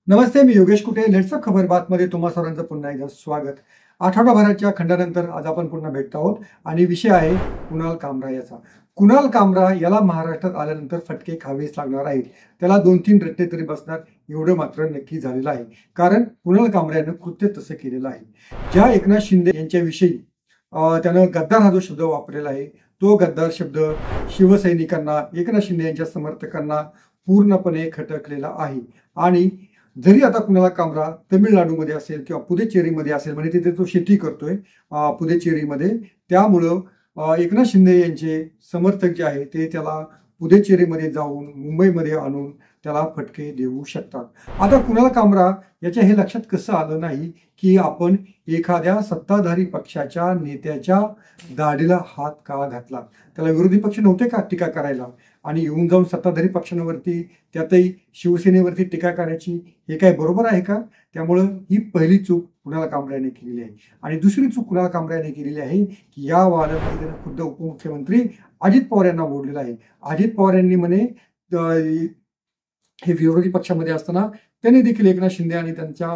नमस्ते, मी योगेश कुटे. Let's खबर बातमध्ये तुम्हा सर्वांचं पुन्हा एकदा स्वागत. आठवडाभराच्या खंडानंतर आज आपण पुन्हा भेटत आहोत आणि विषय आहे कुणाल कामरा याचा. कुणाल कामरा याला महाराष्ट्रात आल्यानंतर फटके खावेच लागणार आहेत. त्याला 2-3 रट्टे तरी बसणार एवढं मात्र नक्की झालेलं आहे. कारण कुणाल कामरा यानं कृत्य तसं केलेलं आहे. ज्या एकनाथ शिंदे यांच्याविषयी त्यानं गद्दार हा जो शब्द वापरलेला आहे, तो गद्दार शब्द शिवसैनिकांना, एकनाथ शिंदे यांच्या समर्थकांना पूर्णपणे खटकलेला आहे. आणि जरी आता कुणाल कामरा तमिळनाडूमध्ये असेल किंवा पुदेचेरीमध्ये असेल, म्हणजे तिथे तो शेती करतोय पुदेचेरीमध्ये, त्यामुळं एकनाथ शिंदे यांचे समर्थक जे आहे ते त्याला पुदेचेरीमध्ये जाऊन मुंबईमध्ये आणून त्याला फटके देऊ शकतात. आता कुणाल कामरा याच्या हे लक्षात कसं आलं नाही की आपण एखाद्या सत्ताधारी पक्षाच्या नेत्याच्या दाढीला हात का घातला. त्याला विरोधी पक्ष नव्हते का टीका करायला, आणि येऊन जाऊन सत्ताधारी पक्षांवरती, त्यातही शिवसेनेवरती टीका करायची, हे काय बरोबर आहे का? त्यामुळं ही पहिली चूक कुणाल कामरा याने केलेली आहे. आणि दुसरी चूक कुणाल कामरा याने केलेली आहे की या वादामध्ये त्यानं खुद्द उपमुख्यमंत्री अजित पवार यांना बोललेलं आहे. अजित पवार यांनी म्हणे हे विरोधी पक्षामध्ये असताना त्यांनी देखील एकनाथ शिंदे आणि त्यांच्या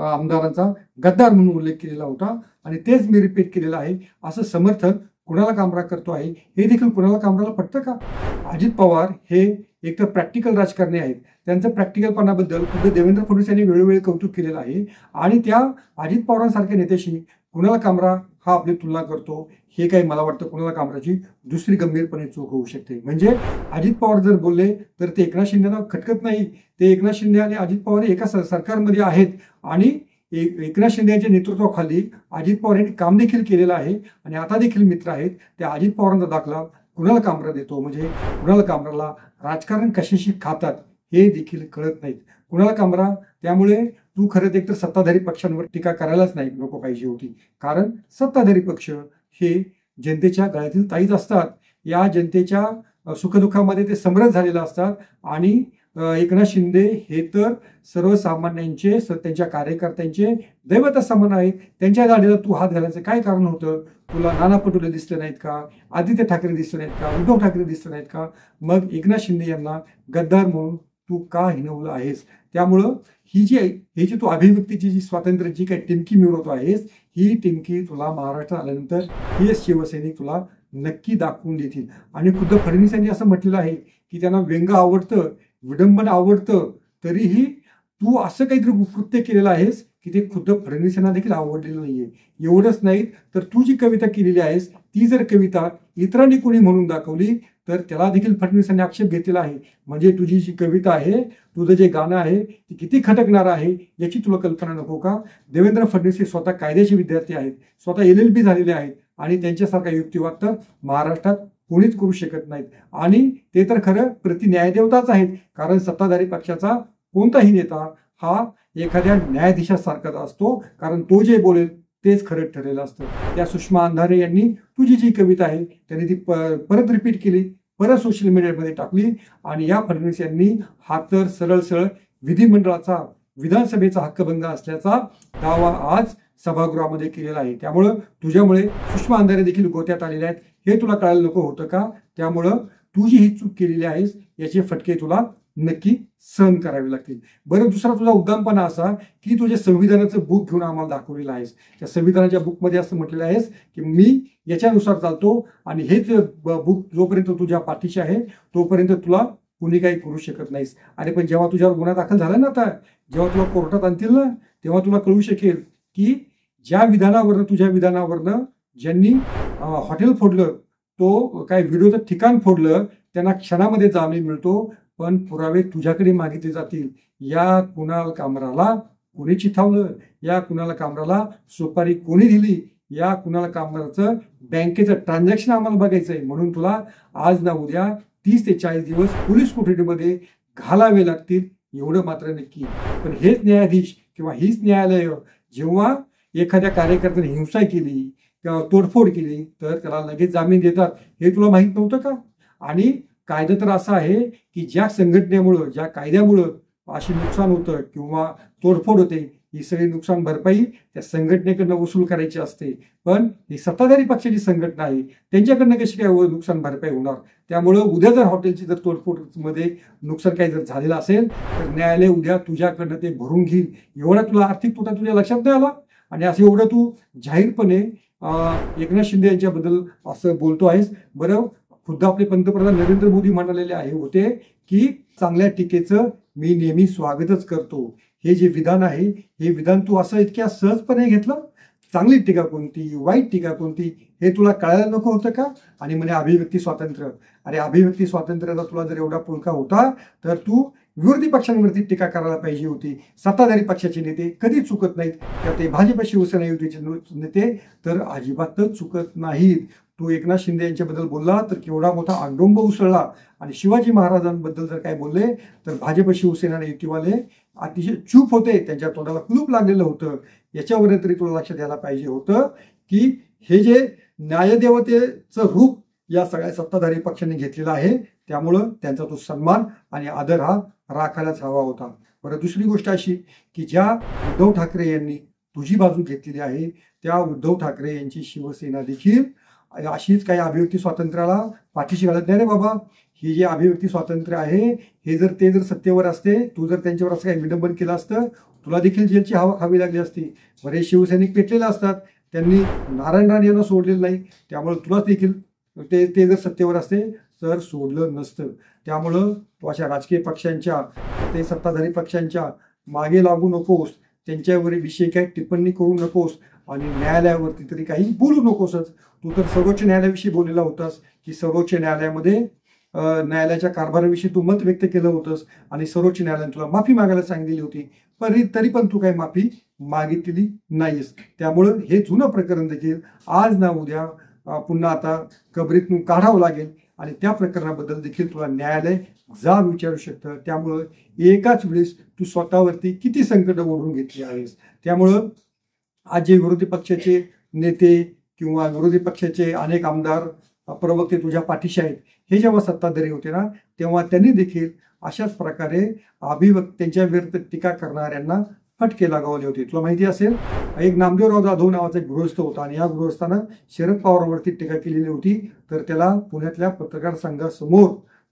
आमदारांचा गद्दार म्हणून उल्लेख केलेला होता, आणि तेच मी रिपीट केलेलं आहे असं समर्थन कुणाल कामरा करतो आहे. हे देखील कुणाल कामराला पटतं का? अजित पवार हे एक तर प्रॅक्टिकल राजकारणी आहेत. त्यांचं प्रॅक्टिकलपणाबद्दल खुद्द देवेंद्र फडणवीस यांनी वेळोवेळी कौतुक केलेलं आहे, आणि त्या अजित पवारांसारख्या नेत्याशी कुणाल कामरा हा आपली तुलना करतो, हे काही मला वाटतं कुणाल कामराची दुसरी गंभीरपणे चूक होऊ शकते. म्हणजे अजित पवार जर बोलले तर ते एकनाथ शिंदेना खटकत नाही. ते एकनाथ शिंदे आणि अजित पवार एका सरकारमध्ये आहेत, आणि एकनाथ शिंदे यांच्या नेतृत्वाखाली अजित पवार यांनी काम देखील केलेलं आहे, आणि आता देखील मित्र आहेत. त्या अजित पवारांचा दाखला कुणाल कामरा देतो. म्हणजे कुणाल कामराला राजकारण कशाशी खातात हे देखील कळत नाहीत कुणाल कामरा. त्यामुळे तू खरंच एकतर सत्ताधारी पक्षांवर टीका करायलाच नाही नको पाहिजे होती. कारण सत्ताधारी पक्ष हे जनतेच्या गळ्यातील ताईत असतात. या जनतेच्या सुखदुःखामध्ये ते समरस झालेले असतात, आणि एकनाथ शिंदे हे तर सर्वसामान्यांचे, त्यांच्या कार्यकर्त्यांचे दैवत समान आहेत. त्यांच्या दाढीला तू हात घालायचं काय कारण होतं? तुला नाना पटोले दिसले नाहीत का? आदित्य ठाकरे दिसले नाहीत का? उद्धव ठाकरे दिसले नाहीत का? मग एकनाथ शिंदे यांना गद्दार म्हणून तू का हिणवलं आहेस? त्यामुळं ही जी तू अभिव्यक्तीची जी स्वातंत्र्य जी काही टिमकी मिळवतो आहेस, ही टिमकी तुला महाराष्ट्रात आल्यानंतर हे शिवसैनिक तुला नक्की दाखवून देतील. आणि खुद्द फडणवीस यांनी असं म्हटलेलं आहे की त्यांना व्यंग आवडतं, विडंबन आवडतं, तरीही तू असं काहीतरी कृत्य केलेलं आहेस की ते खुद्द फडणवीस यांना देखील आवडलेलं नाहीये. एवढंच नाही तर तू जी कविता केलेली आहेस ती जर कविता इतरांनी कोणी म्हणून दाखवली तर त्याला देखील फडणवीसांनी आक्षेप घेतलेला आहे. म्हणजे तुझी जी कविता आहे, तुझं जे गाणं आहे ते किती खटकणार आहे याची तुला कल्पना नको का? देवेंद्र फडणवीस हे स्वतः कायद्याचे विद्यार्थी आहेत, स्वतः LLB झालेले आहेत, आणि त्यांच्यासारखा युक्तिवाद तर महाराष्ट्रात कोणीच करू शकत नाहीत. आणि ते तर खरं प्रति न्यायदेवताच आहेत. कारण सत्ताधारी पक्षाचा कोणताही नेता हा एखाद्या न्यायाधीशासारखाच असतो, कारण तो जे बोलेल तेच खरं ठरलेलं असतं. त्या सुषमा अंधारे यांनी तुझी जी कविता आहे त्यांनी ती परत रिपीट केली, परत सोशल मीडियामध्ये टाकली, आणि या फडणवीस यांनी हा तर सरळ विधिमंडळाचा, विधानसभेचा हक्कभंग असल्याचा दावा आज सभागृहामध्ये केलेला आहे. त्यामुळं तुझ्यामुळे सुषमा अंधारे देखील गोत्यात आलेल्या आहेत हे तुला कळायला नको होतं का? त्यामुळं तू जी ही चूक केलेली आहेस याचे फटके तुला नक्की सहन करावे लागतील. बरं, दुसरा तुझा उद्दामपणा असा की तुझ्या संविधानाचं बुक घेऊन आम्हाला दाखवलेलं आहेस. त्या संविधानाच्या बुकमध्ये असं म्हटलेलं आहेस की मी याच्यानुसार चालतो, आणि हेच बुक जोपर्यंत तुझ्या पाठीशी आहे तोपर्यंत तुला कुणी काही करू शकत नाहीस. अरे पण जेव्हा तुझ्यावर गुन्हा दाखल झाला ना, आता जेव्हा तुला कोर्टात आणतील ना, तेव्हा तुला कळू शकेल की तुझ्या विधानावरनं ज्यांनी हॉटेल फोडलं, तो काय व्हिडिओचं ठिकाण फोडलं, त्यांना क्षणामध्ये जामीन मिळतो, पण पुरावे तुझ्याकडे मागितले जातील. या कुणाल कामराला कोणी चिथावलं? या कुणाल कामराला सुपारी कोणी दिली? या कुणाल कामराचं बँकेचं ट्रान्झॅक्शन आम्हाला बघायचंय, म्हणून तुला आज ना उद्या 30 ते 40 दिवस पोलीस कोठडीमध्ये घालावे लागतील, एवढं मात्र नक्की. पण हेच न्यायाधीश किंवा हीच न्यायालय जेव्हा एखाद्या कार्यकर्त्याने हिंसा केली किंवा तोडफोड केली तर त्याला लगेच जामीन देतात. हे तुला माहित नव्हतं का? आणि कायदा तर असा आहे की ज्या संघटनेमुळं, ज्या कायद्यामुळं अशी नुकसान होतं किंवा तोडफोड होते ही सगळी नुकसान भरपाई त्या संघटनेकडनं वसूल करायची असते. पण ही सत्ताधारी पक्षाची संघटना आहे, त्यांच्याकडनं कशी काय नुकसान भरपाई होणार? त्यामुळं उद्या जर हॉटेलची जर तोडफोडमध्ये नुकसान काही जर झालेलं असेल तर न्यायालय उद्या तुझ्याकडनं ते भरून घेईल. एवढा तुला आर्थिक तोटा तुझ्या लक्षात नाही आला आणि असं एवढं तू जाहीरपणे एकनाथ शिंदे यांच्याबद्दल असं बोलतो आहेस. बरं, खुद्द आपले पंतप्रधान नरेंद्र मोदी म्हणालेले होते की चांगल्या टीकेचं मी नेहमी स्वागतच करतो. हे जे विधान आहे हे विधान तू असं इतक्या सहजपणे घेतलं? चांगली टीका कोणती, वाईट टीका कोणती हे तुला कळायला नको होतं का? आणि म्हणे अभिव्यक्ती स्वातंत्र्य. अरे अभिव्यक्ती स्वातंत्र्याचा तुला जर एवढा पुळका होता तर तू विरोधी पक्षांवरती टीका करायला पाहिजे होती. सत्ताधारी पक्षाचे नेते कधी चुकत नाहीत, तर ते भाजप शिवसेना युतीचे नेते तर अजिबातच चुकत नाहीत. तू एकनाथ शिंदे यांच्याबद्दल बोलला तर केवढा मोठा आंडोंब उसळला आणि शिवाजी महाराजांबद्दल जर काय बोलले तर भाजप शिवसेना युतीवाले अतिशय चूप होते, त्यांच्या तोंडाला कुलूप लागलेलं होतं. याच्यावर तरी तुला लक्षात द्यायला पाहिजे होतं की हे जे न्यायदेवतेचं रूप या सगळ्या सत्ताधारी पक्षांनी घेतलेला आहे, त्यामुळं त्यांचा तो सन्मान आणि आदर हा राखायलाच हवा होता. बरं, दुसरी गोष्ट अशी की ज्या उद्धव ठाकरे यांनी तुझी बाजू घेतलेली आहे त्या उद्धव ठाकरे यांची शिवसेना देखील अशीच काही अभिव्यक्ती स्वातंत्र्याला पाठीशी घालत नाही रे बाबा. ही जे अभिव्यक्ती स्वातंत्र्य आहे हे जर ते सत्तेवर असते, तू जर त्यांच्यावर असं काही विडंबन केलं असतं, तुला देखील जेलची हवा खावी लागली असती. बरे शिवसैनिक पेटलेले असतात, त्यांनी नारायण राणे यांना सोडलेलं नाही, त्यामुळे तुला देखील ते जर सत्तेवर असते तर सोडलं नसतं. त्यामुळं तू अशा राजकीय पक्षांच्या ते सत्ताधारी पक्षांच्या मागे लागू नकोस, त्यांच्यावर विषयी काही टिप्पणी करू नकोस आणि न्यायालयावरती तरी काही बोलू नकोसच. तू तर सर्वोच्च न्यायालयाविषयी बोललेला होतास की सर्वोच्च न्यायालयामध्ये न्यायालयाच्या कारभाराविषयी तू मत व्यक्त केलं होतंस आणि सर्वोच्च न्यायालयाने तुला माफी मागायला सांगितलेली होती, पण तरी पण तू काही माफी मागितलेली नाहीस. त्यामुळं हे जुनं प्रकरण देखील आज ना उद्या पुन्हा आता कबरीतून काढावं लागेल आणि त्या प्रकरणाबद्दल देखील तुला न्यायालय जाब विचारू शकतं. त्यामुळं एकाच वेळेस तू स्वतःवरती किती संकट ओढून घेतली आहेस. त्यामुळं आज जे विरोधी पक्षाचे नेते किंवा विरोधी पक्षाचे अनेक आमदार प्रवक्ते तुझ्या पाठीशी आहेत, हे जेव्हा सत्ताधारी होते ना तेव्हा त्यांनी देखील अशाच प्रकारे त्यांच्या विरुद्ध टीका करणाऱ्यांना फटके लगावले होते. तुला माहिती असेल, एक नामदेवराव जाधव नावाचा एक गृहस्थ होता आणि या गृहस्थानं शरद पवारांवरती टीका केलेली होती, तर त्याला पुण्यातल्या पत्रकार संघासमोर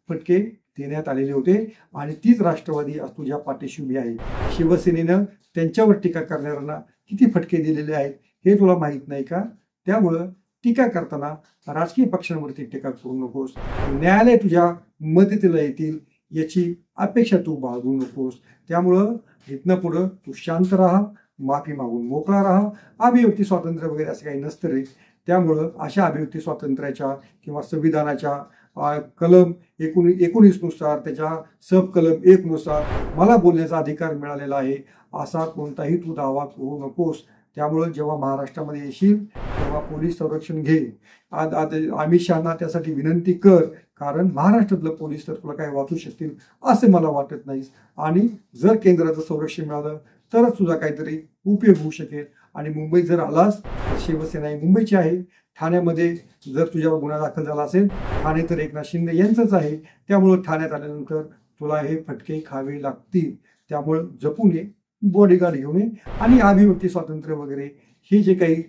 फटके देण्यात आलेले होते आणि तीच राष्ट्रवादी आज तुझ्या पाठीशी उभी आहे. शिवसेनेनं त्यांच्यावर टीका करणाऱ्यांना किती फटके दिलेले आहेत हे तुला माहीत नाही का? त्यामुळं टीका करताना राजकीय पक्षांवरती टीका करू नकोस. न्यायालय तुझ्या मदतीला येतील याची अपेक्षा तू बाळगू नकोस. त्यामुळं इथनं पुढं तू शांत राहा, माफी मागून मोकळा राहा. अभिव्यक्ती स्वातंत्र्य वगैरे असं काही नसतं रे. त्यामुळं अशा अभिव्यक्ती स्वातंत्र्याच्या किंवा संविधानाच्या कलम 19 नुसार, त्याच्या सब कलम 1 नुसार मला बोलण्याचा अधिकार मिळालेला आहे असा कोणताही तू दावा करू नकोस. त्यामुळं जेव्हा महाराष्ट्रामध्ये येशील तेव्हा पोलीस संरक्षण घे. अमित शहाना त्यासाठी विनंती कर, कारण महाराष्ट्रातलं पोलीस तर तुला काय वाचू शकतील असं मला वाटत नाही. आणि जर केंद्राचं संरक्षण मिळालं तरच तुझा काहीतरी उपयोग होऊ शकेल. आणि मुंबईत जर आलास तर शिवसेना ही मुंबईची आहे. ठाण्यामध्ये जर तुझ्यावर गुन्हा दाखल झाला असेल, ठाणे तर एकनाथ शिंदे यांचंच आहे. त्यामुळं ठाण्यात आल्यानंतर तुला हे फटके खावे लागतील. त्यामुळं जपून ये, बॉडीगार्ड घेऊन ये. आणि अभिव्यक्ती स्वातंत्र्य वगैरे हे जे काही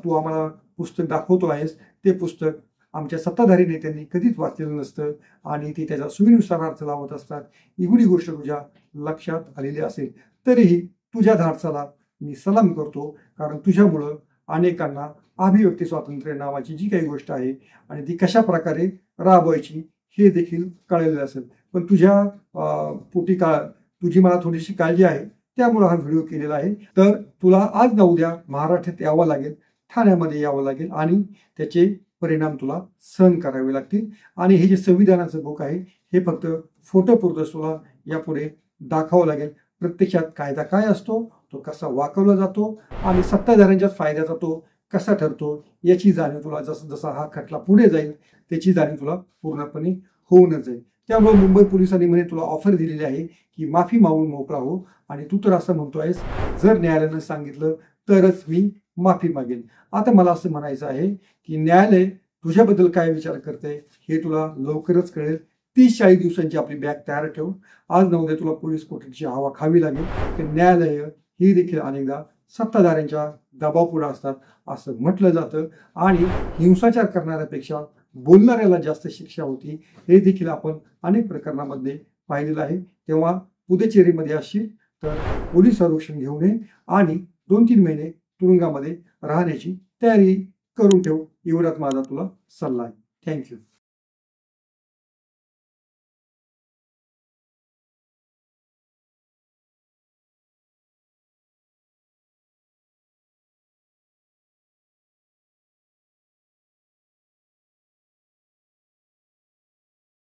तू आम्हाला पुस्तक दाखवतो आहेस ते पुस्तक आमच्या सत्ताधारी नेत्यांनी कधीच वाचलेलं नसतं आणि ती त्याच्या सुविनुसार अर्थ लावत असतात. एवढी गोष्ट तुझ्या लक्षात आलेली असेल तरीही तुझ्या धाडसाला मी सलाम करतो, कारण तुझ्यामुळं अनेकांना अभिव्यक्ती स्वातंत्र्य नावाची जी काही गोष्ट आहे आणि ती कशा प्रकारे राबवायची हे देखील कळलेलं असेल. पण तुझ्या पोटी तुझी मला थोडीशी काळजी आहे, त्यामुळे हा व्हिडिओ केलेला आहे. तर तुला आज ना उद्या महाराष्ट्रात यावं लागेल, ठाण्यामध्ये यावं लागेल आणि त्याचे परिणाम तुला सहन करावे लागतील. आणि हे जे संविधानाचं बुक आहे हे फक्त फोटोपुरतं तुला यापुढे दाखवावं लागेल. प्रत्यक्षात कायदा काय असतो, तो कसा वाकवला जातो आणि सत्ताधाऱ्यांच्याच फायद्याचा तो कसा ठरतो याची जाणीव तुला जसा हा खटला पुढे जाईल त्याची जाणीव तुला पूर्णपणे होऊनच जाईल. त्यामुळे मुंबई पोलिसांनी म्हणे तुला ऑफर दिलेली आहे की माफी मागून मोकळा हो, आणि तू तर असं म्हणतोयस जर न्यायालयानं सांगितलं तरच मी माफी मागेन. आता मला असं म्हणायचं आहे की न्यायालय तुझ्याबद्दल काय विचार करते हे तुला लवकरच कळेल. 30-40 दिवसांची आपली बॅग तयार ठेव. आज ना उद्या तुला पोलीस कोठडीची हवा खावी लागेल. की न्यायालय ही देखील अनेकदा सत्ताधाऱ्यांच्या दबावपुढे असतात असं म्हटलं जातं आणि हिंसाचार करणाऱ्यापेक्षा बोलणाऱ्याला जास्त शिक्षा होती हे देखील आपण अनेक प्रकरणामध्ये पाहिलेलं आहे. तेव्हा पुदुचेरीमध्ये असशील तर पोलीस संरक्षण घेऊन ये आणि 2-3 महिने तुरुंगामध्ये राहण्याची तयारी करून ठेव, एवढाच माझा तुला सल्ला आहे. थँक्यू.